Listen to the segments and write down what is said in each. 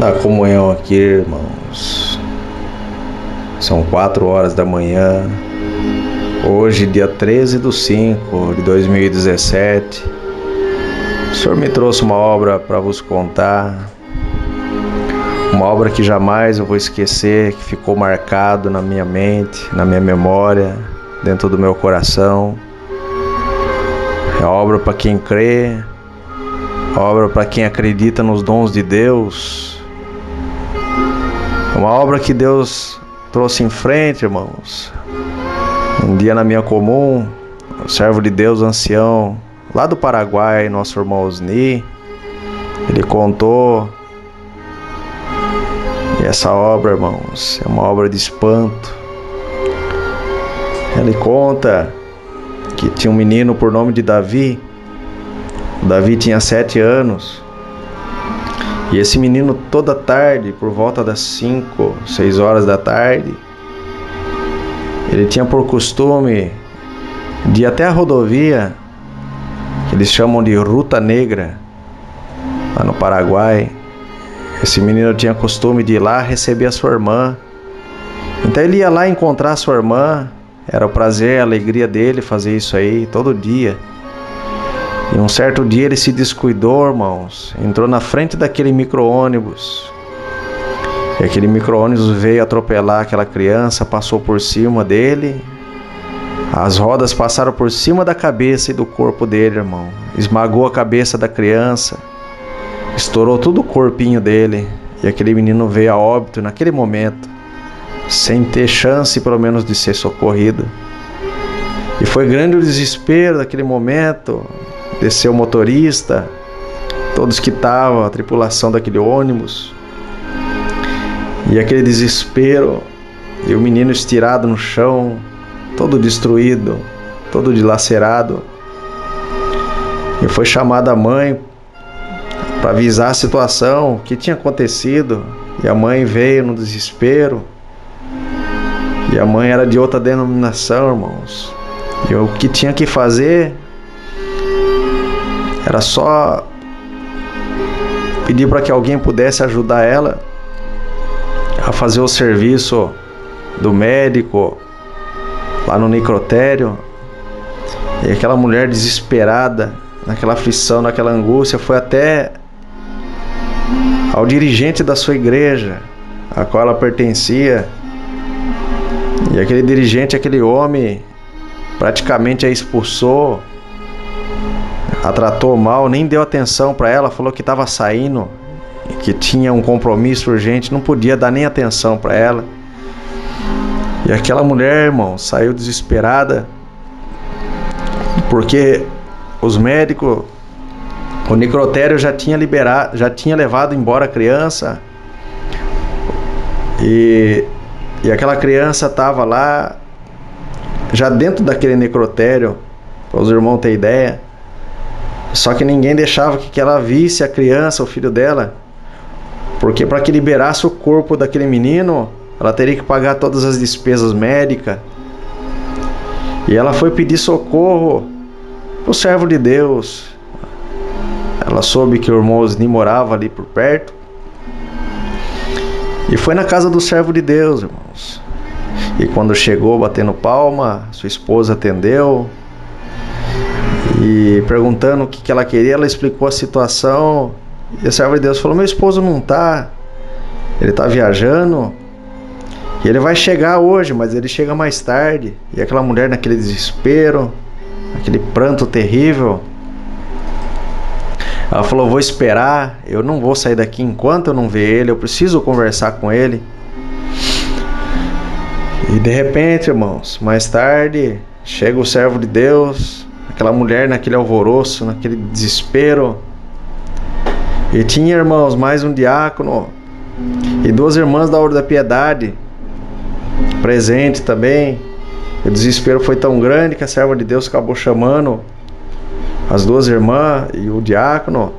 Na comunhão aqui, irmãos. São 4 horas da manhã. Hoje, dia 13/5 de 2017. O Senhor me trouxe uma obra para vos contar. Uma obra que jamais eu vou esquecer, que ficou marcado na minha mente, na minha memória, dentro do meu coração. É obra para quem crê, obra para quem acredita nos dons de Deus. Uma obra que Deus trouxe em frente, irmãos. Um dia na minha comum, o servo de Deus, ancião, lá do Paraguai, nosso irmão Osni, ele contou. E essa obra, irmãos, é uma obra de espanto. Ele conta que tinha um menino por nome de Davi. O Davi tinha 7 anos. E esse menino, toda tarde, por volta das 5, 6 horas da tarde, ele tinha por costume de ir até a rodovia, que eles chamam de Ruta Negra, lá no Paraguai. Esse menino tinha costume de ir lá receber a sua irmã. Então ele ia lá encontrar a sua irmã. Era o prazer, a alegria dele fazer isso aí todo dia. E um certo dia ele se descuidou, irmãos. Entrou na frente daquele micro-ônibus. E aquele micro-ônibus veio atropelar aquela criança, passou por cima dele. As rodas passaram por cima da cabeça e do corpo dele, irmão. Esmagou a cabeça da criança. Estourou todo o corpinho dele. E aquele menino veio a óbito naquele momento, sem ter chance pelo menos de ser socorrido. E foi grande o desespero daquele momento. Desceu o motorista, todos que estavam, a tripulação daquele ônibus. E aquele desespero, e o menino estirado no chão, todo destruído, todo dilacerado. E foi chamada a mãe para avisar a situação, o que tinha acontecido. E a mãe veio no desespero. E a mãe era de outra denominação, irmãos. E o que tinha que fazer era só pedir para que alguém pudesse ajudar ela a fazer o serviço do médico lá no necrotério. E aquela mulher desesperada, naquela aflição, naquela angústia, foi até ao dirigente da sua igreja, a qual ela pertencia. E aquele dirigente, aquele homem, praticamente a expulsou, a tratou mal, nem deu atenção para ela, falou que estava saindo, que tinha um compromisso urgente, não podia dar nem atenção para ela. E aquela mulher, irmão, saiu desesperada, porque os médicos, o necrotério já tinha liberado, já tinha levado embora a criança. E aquela criança estava lá, já dentro daquele necrotério, para os irmãos terem ideia. Só que ninguém deixava que ela visse a criança, o filho dela, porque para que liberasse o corpo daquele menino, ela teria que pagar todas as despesas médicas. E ela foi pedir socorro para o servo de Deus. Ela soube que o irmão Osni morava ali por perto. E foi na casa do servo de Deus, irmãos. E quando chegou batendo palma, sua esposa atendeu. E perguntando o que ela queria, ela explicou a situação. E o servo de Deus falou: meu esposo não tá. Ele tá viajando. E ele vai chegar hoje, mas ele chega mais tarde. E aquela mulher naquele desespero, aquele pranto terrível. Ela falou: vou esperar, eu não vou sair daqui enquanto eu não ver ele, eu preciso conversar com ele. E de repente, irmãos, mais tarde, chega o servo de Deus, aquela mulher naquele alvoroço, naquele desespero. E tinha, irmãos, mais um diácono e 2 irmãs da Ordem da Piedade presente também. O desespero foi tão grande que a serva de Deus acabou chamando as 2 irmãs e o diácono.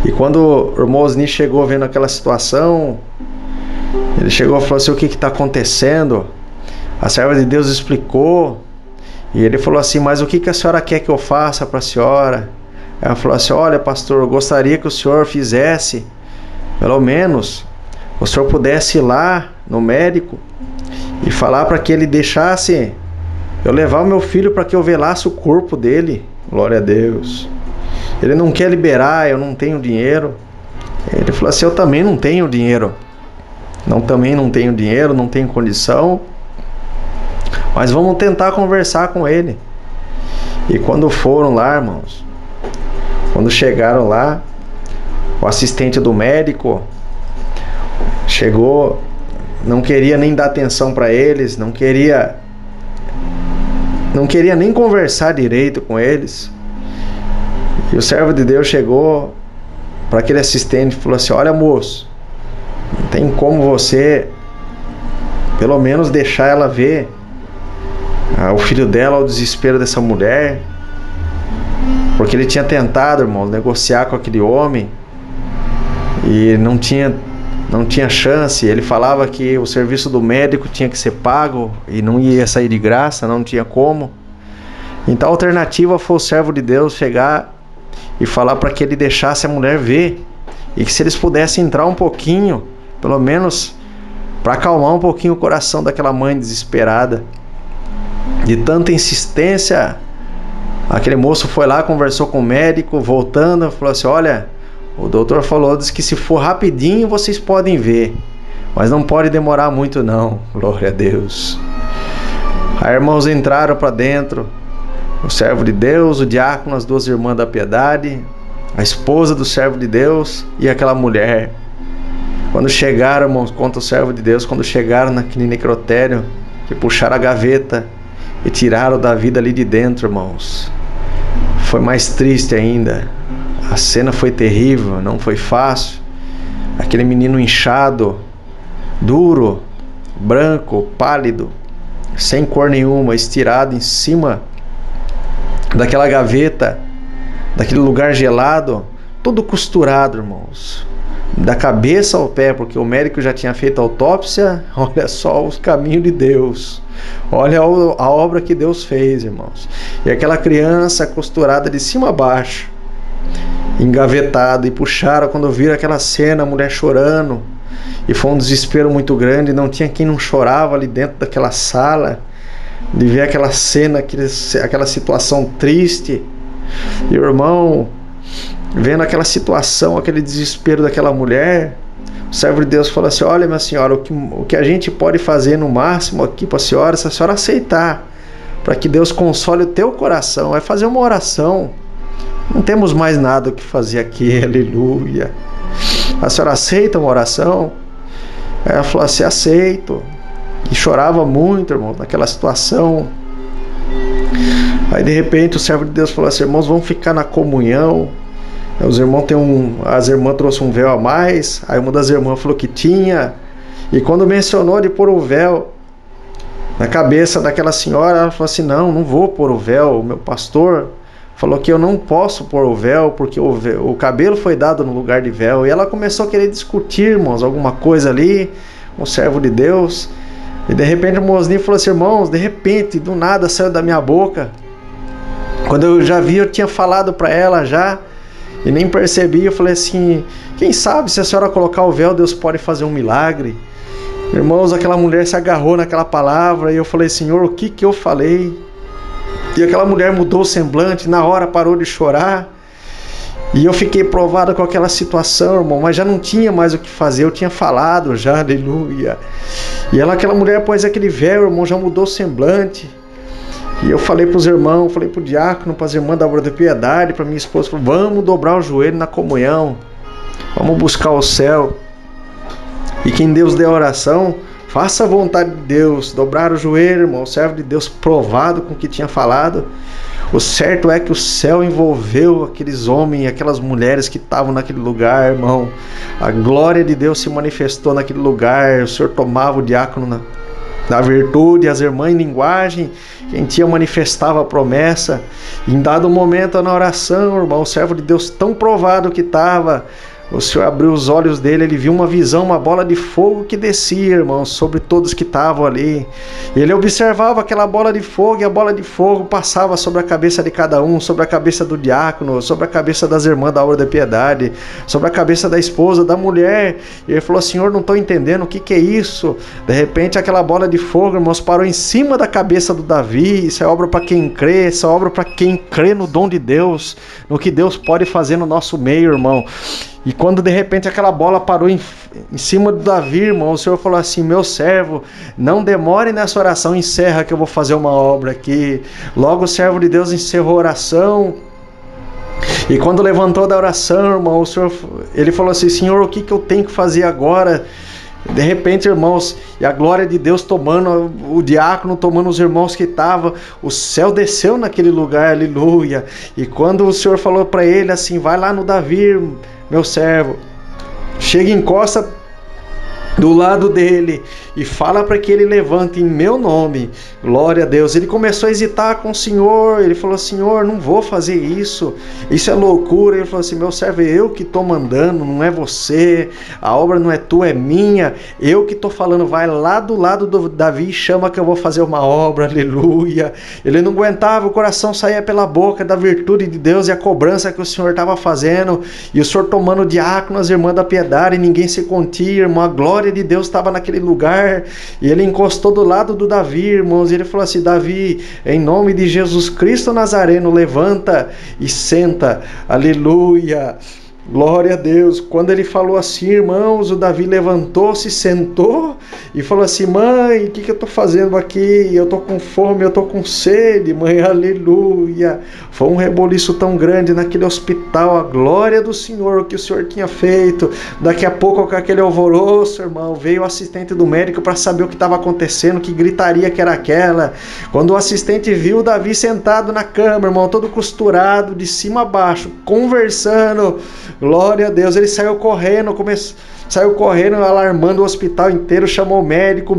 E quando o irmão Osni chegou vendo aquela situação, ele chegou e falou assim: o que está acontecendo? A serva de Deus explicou. E ele falou assim: mas o que a senhora quer que eu faça para a senhora? Ela falou assim: olha, pastor, eu gostaria que o senhor fizesse pelo menos o senhor pudesse ir lá no médico e falar para que ele deixasse eu levar o meu filho para que eu velasse o corpo dele. Glória a Deus. Ele não quer liberar, eu não tenho dinheiro. Ele falou assim, eu também não tenho dinheiro. Também não tenho dinheiro, não tenho condição. Mas vamos tentar conversar com ele. E quando foram lá, irmãos, quando chegaram lá, o assistente do médico chegou, não queria nem dar atenção para eles, não queria nem conversar direito com eles. E o servo de Deus chegou para aquele assistente e falou assim, olha moço, não tem como você pelo menos deixar ela ver o filho dela, o desespero dessa mulher, porque ele tinha tentado, irmão, negociar com aquele homem e não tinha chance. Ele falava que o serviço do médico tinha que ser pago e não ia sair de graça, não tinha como. Então a alternativa foi o servo de Deus chegar e falar para que ele deixasse a mulher ver, e que se eles pudessem entrar um pouquinho, pelo menos para acalmar um pouquinho o coração daquela mãe desesperada. De tanta insistência, aquele moço foi lá, conversou com o médico, voltando, falou assim, olha, o doutor falou, disse que se for rapidinho vocês podem ver, mas não pode demorar muito não. Glória a Deus. Aí irmãos entraram para dentro, o servo de Deus, o diácono, as duas irmãs da piedade, a esposa do servo de Deus e aquela mulher. Quando chegaram, irmãos, conta o servo de Deus, quando chegaram naquele necrotério, que puxaram a gaveta e tiraram Davi dali de dentro, irmãos, foi mais triste ainda. A cena foi terrível, não foi fácil. Aquele menino inchado, duro, branco, pálido, sem cor nenhuma, estirado em cima daquela gaveta, daquele lugar gelado, todo costurado, irmãos, da cabeça ao pé, porque o médico já tinha feito a autópsia. Olha só os caminhos de Deus, olha a obra que Deus fez, irmãos. E aquela criança costurada de cima a baixo, engavetada, e puxaram. Quando viram aquela cena, a mulher chorando, e foi um desespero muito grande, não tinha quem não chorava ali dentro daquela sala, de ver aquela cena, aquela situação triste. E o irmão, vendo aquela situação, aquele desespero daquela mulher, o servo de Deus falou assim, olha minha senhora, o que a gente pode fazer no máximo aqui para a senhora, se a senhora aceitar, para que Deus console o teu coração, é fazer uma oração. Não temos mais nada o que fazer aqui, aleluia. A senhora aceita uma oração? Ela falou assim, aceito. E chorava muito, irmão, naquela situação. Aí de repente o servo de Deus falou assim, irmãos, vamos ficar na comunhão. Os irmãos as irmãs trouxeram um véu a mais. Aí uma das irmãs falou que tinha. E quando mencionou de pôr o véu na cabeça daquela senhora, ela falou assim, não vou pôr o véu. O meu pastor falou que eu não posso pôr o véu, porque o cabelo foi dado no lugar de véu. E ela começou a querer discutir, irmãos, alguma coisa ali, com o servo de Deus. E de repente o mozinho falou assim, irmãos, de repente, do nada saiu da minha boca. Quando eu já vi, eu tinha falado para ela já, e nem percebi. Eu falei assim, quem sabe se a senhora colocar o véu, Deus pode fazer um milagre. Irmãos, aquela mulher se agarrou naquela palavra, e eu falei, Senhor, o que eu falei? E aquela mulher mudou o semblante, na hora parou de chorar. E eu fiquei provado com aquela situação, irmão, mas já não tinha mais o que fazer, eu tinha falado já, aleluia. E aquela mulher pôs aquele véu, irmão, já mudou o semblante. E eu falei para os irmãos, falei para o diácono, para as irmãs da obra da piedade, para minha esposa, falei, vamos dobrar o joelho na comunhão, vamos buscar o céu. E quem Deus dê a oração, faça a vontade de Deus. Dobrar o joelho, irmão, o servo de Deus provado com o que tinha falado. O certo é que o céu envolveu aqueles homens e aquelas mulheres que estavam naquele lugar, irmão. A glória de Deus se manifestou naquele lugar. O Senhor tomava o diácono na virtude, as irmãs em linguagem, quem tinha manifestava a promessa. Em dado momento na oração, irmão, o servo de Deus tão provado que estava, O Senhor abriu os olhos dele, ele viu uma visão, uma bola de fogo que descia, irmãos, sobre todos que estavam ali. Ele observava aquela bola de fogo, e a bola de fogo passava sobre a cabeça de cada um, sobre a cabeça do diácono, sobre a cabeça das irmãs da Obra da Piedade, sobre a cabeça da esposa, da mulher. E ele falou: Senhor, não estou entendendo, o que é isso? De repente aquela bola de fogo, irmãos, parou em cima da cabeça do Davi. Isso é obra para quem crê, isso é obra para quem crê no dom de Deus, no que Deus pode fazer no nosso meio, irmão. E quando de repente aquela bola parou em cima do Davi, irmão, o Senhor falou assim: meu servo, não demore nessa oração, encerra que eu vou fazer uma obra aqui. Logo o servo de Deus encerrou a oração. E quando levantou da oração, irmão, o Senhor, ele falou assim: Senhor, o que eu tenho que fazer agora? De repente, irmãos, e a glória de Deus tomando, o diácono tomando os irmãos que estavam, o céu desceu naquele lugar, aleluia. E quando o Senhor falou para ele assim: vai lá no Davi, meu servo, chega e encosta do lado dele e fala para que ele levante em meu nome. Glória a Deus. Ele começou a hesitar com o Senhor. Ele falou: Senhor, não vou fazer isso, isso é loucura. Ele falou assim: meu servo, é eu que estou mandando, não é você, a obra não é tua, é minha, eu que estou falando. Vai lá do lado do Davi e chama que eu vou fazer uma obra. Aleluia. Ele não aguentava, o coração saía pela boca da virtude de Deus e a cobrança que o Senhor estava fazendo, e o Senhor tomando o diácono, as irmãs da piedade, e ninguém se contia, irmão. A glória de Deus estava naquele lugar, e ele encostou do lado do Davi, irmãos, e ele falou assim: Davi, em nome de Jesus Cristo Nazareno, levanta e senta. Aleluia. Glória a Deus. Quando ele falou assim, irmãos, o Davi levantou-se, sentou e falou assim: mãe, o que eu estou fazendo aqui? Eu estou com fome, eu estou com sede, mãe. Aleluia. Foi um reboliço tão grande naquele hospital, a glória do Senhor, o que o Senhor tinha feito. Daqui a pouco, com aquele alvoroço, irmão, veio o assistente do médico para saber o que estava acontecendo, que gritaria que era aquela. Quando o assistente viu o Davi sentado na cama, irmão, todo costurado, de cima a baixo, conversando, glória a Deus, ele saiu correndo, alarmando o hospital inteiro, chamou o médico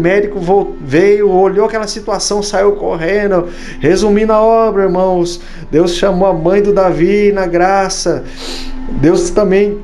veio, olhou aquela situação, saiu correndo. Resumindo a obra, irmãos, Deus chamou a mãe do Davi na graça, Deus também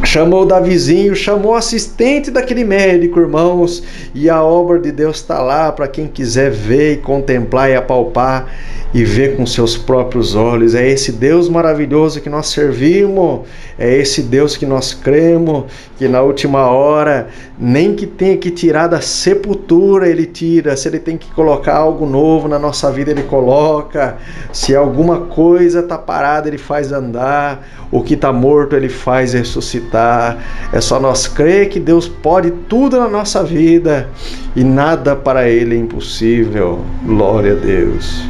chamou o Davizinho, chamou o assistente daquele médico, irmãos, e a obra de Deus está lá para quem quiser ver e contemplar e apalpar e ver com seus próprios olhos. É esse Deus maravilhoso que nós servimos, é esse Deus que nós cremos, que na última hora, nem que tenha que tirar da sepultura, Ele tira. Se Ele tem que colocar algo novo na nossa vida, Ele coloca. Se alguma coisa está parada, Ele faz andar. O que está morto, Ele faz ressuscitar. É só nós crer que Deus pode tudo na nossa vida e nada para Ele é impossível. Glória a Deus.